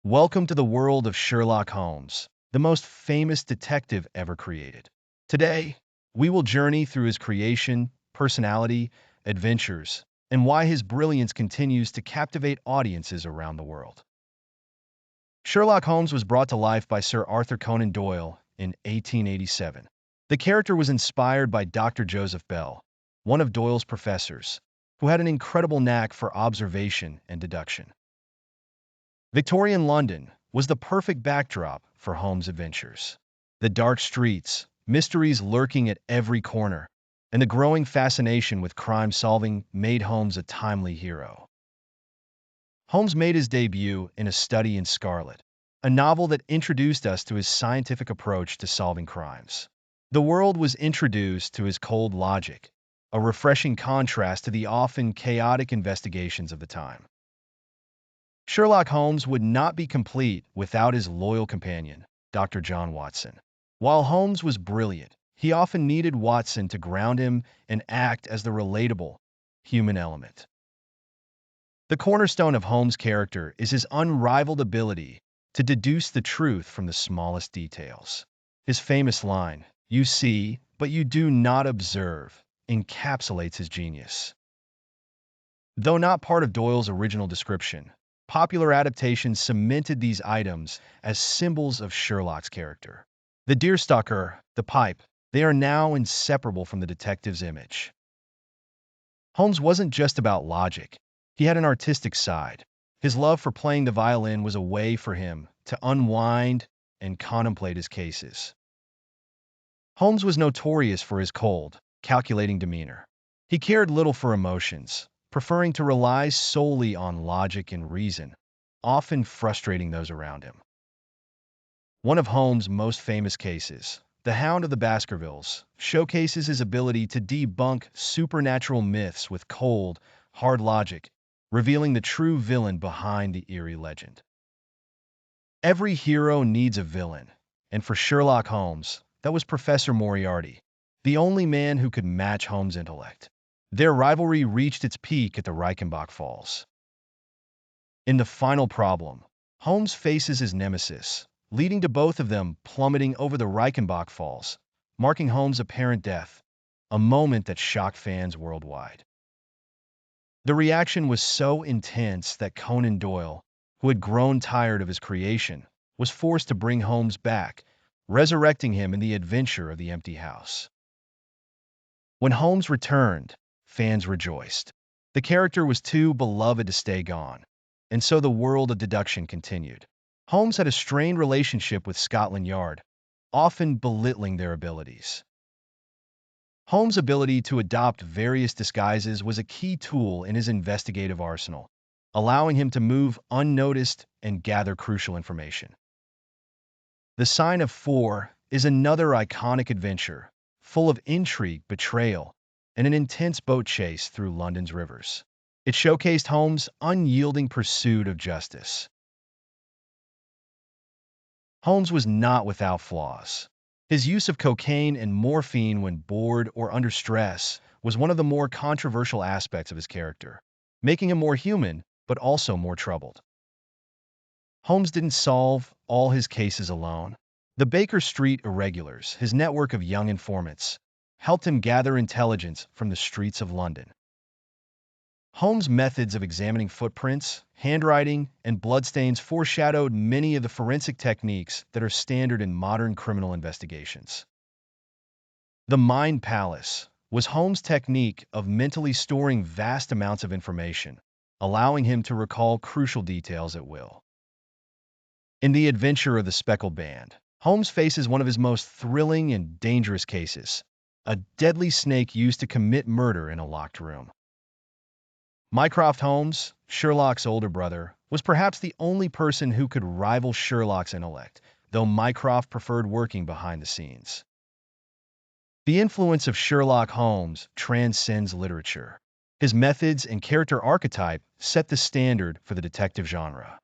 Welcome to the world of Sherlock Holmes, the most famous detective ever created. Today, we will journey through his creation, personality, adventures, and why his brilliance continues to captivate audiences around the world. Sherlock Holmes was brought to life by Sir Arthur Conan Doyle in 1887. The character was inspired by Dr. Joseph Bell, one of Doyle's professors, who had an incredible knack for observation and deduction. Victorian London was the perfect backdrop for Holmes' adventures. The dark streets, mysteries lurking at every corner, and the growing fascination with crime-solving made Holmes a timely hero. Holmes made his debut in A Study in Scarlet, a novel that introduced us to his scientific approach to solving crimes. The world was introduced to his cold logic, a refreshing contrast to the often chaotic investigations of the time. Sherlock Holmes would not be complete without his loyal companion, Dr. John Watson. While Holmes was brilliant, he often needed Watson to ground him and act as the relatable, human element. The cornerstone of Holmes' character is his unrivaled ability to deduce the truth from the smallest details. His famous line, "You see, but you do not observe," encapsulates his genius. Though not part of Doyle's original description, popular adaptations cemented these items as symbols of Sherlock's character. The deerstalker, the pipe, they are now inseparable from the detective's image. Holmes wasn't just about logic. He had an artistic side. His love for playing the violin was a way for him to unwind and contemplate his cases. Holmes was notorious for his cold, calculating demeanor. He cared little for emotions, preferring to rely solely on logic and reason, often frustrating those around him. One of Holmes' most famous cases, the Hound of the Baskervilles, showcases his ability to debunk supernatural myths with cold, hard logic, revealing the true villain behind the eerie legend. Every hero needs a villain, and for Sherlock Holmes, that was Professor Moriarty, the only man who could match Holmes' intellect. Their rivalry reached its peak at the Reichenbach Falls. In the final problem, Holmes faces his nemesis, leading to both of them plummeting over the Reichenbach Falls, marking Holmes' apparent death, a moment that shocked fans worldwide. The reaction was so intense that Conan Doyle, who had grown tired of his creation, was forced to bring Holmes back, resurrecting him in the adventure of the empty house. When Holmes returned, fans rejoiced. The character was too beloved to stay gone, and so the world of deduction continued. Holmes had a strained relationship with Scotland Yard, often belittling their abilities. Holmes' ability to adopt various disguises was a key tool in his investigative arsenal, allowing him to move unnoticed and gather crucial information. The Sign of Four is another iconic adventure, full of intrigue, betrayal, and an intense boat chase through London's rivers. It showcased Holmes' unyielding pursuit of justice. Holmes was not without flaws. His use of cocaine and morphine when bored or under stress was one of the more controversial aspects of his character, making him more human but also more troubled. Holmes didn't solve all his cases alone. The Baker Street Irregulars, his network of young informants, helped him gather intelligence from the streets of London. Holmes' methods of examining footprints, handwriting, and bloodstains foreshadowed many of the forensic techniques that are standard in modern criminal investigations. The Mind Palace was Holmes' technique of mentally storing vast amounts of information, allowing him to recall crucial details at will. In The Adventure of the Speckled Band, Holmes faces one of his most thrilling and dangerous cases, a deadly snake used to commit murder in a locked room. Mycroft Holmes, Sherlock's older brother, was perhaps the only person who could rival Sherlock's intellect, though Mycroft preferred working behind the scenes. The influence of Sherlock Holmes transcends literature. His methods and character archetype set the standard for the detective genre.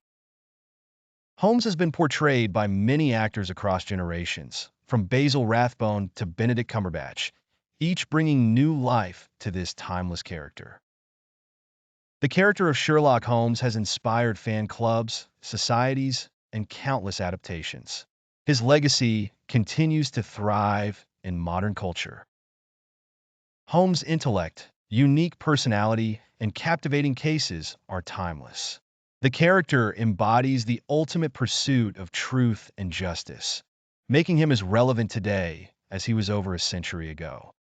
Holmes has been portrayed by many actors across generations, from Basil Rathbone to Benedict Cumberbatch, each bringing new life to this timeless character. The character of Sherlock Holmes has inspired fan clubs, societies, and countless adaptations. His legacy continues to thrive in modern culture. Holmes' intellect, unique personality, and captivating cases are timeless. The character embodies the ultimate pursuit of truth and justice, making him as relevant today as he was over a century ago.